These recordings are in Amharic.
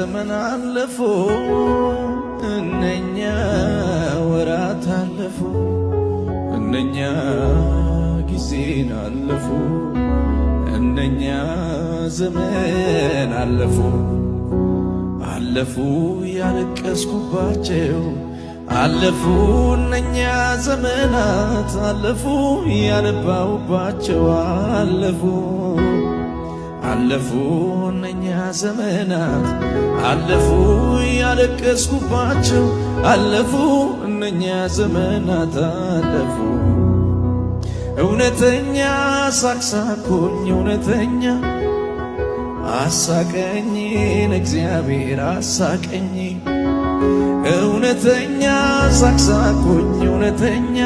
ዘመን አለፉ እነኛ ወራት አለፉ እነኛ ጊዜን አለፉ እነኛ ዘመን አለፉ አለፉ ያለቀስኩባቸው አለፉ እነኛ ዘመናት አለፉ ያነባሁባቸው አለፉ አለፉ እነኛ ዘመናት አለፉ ያለቀስኩባቸው አለፉ እነኛ ዘመናት አለፉ እውነተኛ ሳቅሳቅሁኝ እውነተኛ አሳቀኝን እግዚአብሔር አሳቀኝ እውነተኛ ሳቅሳቅሁኝ እውነተኛ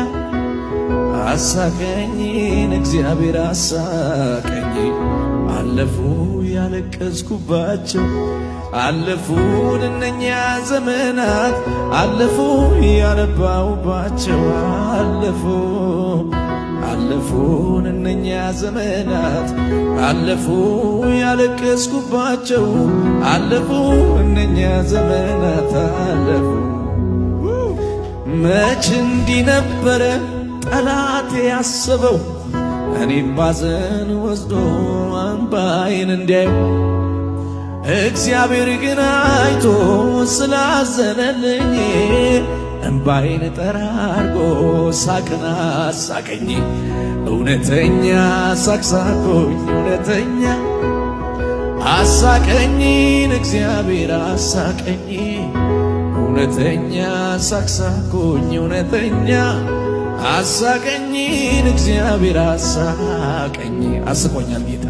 አሳቀኝን እግዚአብሔር አሳቀኝ አለፉ ያለቀስኩባቸው አለፉ እነኛ ዘመናት አለፉ ያነባሁባቸው አለፉ አለፉ እነኛ ዘመናት አለፉ ያለቀስኩባቸው አለፉ እነኛ ዘመናት አለፉ መች እንዲህ ነበረ ጠላቴ ያሰበው እኔም ባዘን ወስዶ እንባዬን እንዲያየው እግዚአብሔር ግን አይቶ ስላዘነልኝ እንባዬን ጠራርጎ ሳቅን አሳቀኝ እውነተኛ ሳቅሳቅሁኝ እውነተኛ አሳቀኝን እግዚአብሔር አሳቀኝ እውነተኛ ሳቅሳቅሁኝ እውነተኛ አሳቀኝን እግዚአብሔር አሳቀኝ አስቆኛል ጌታ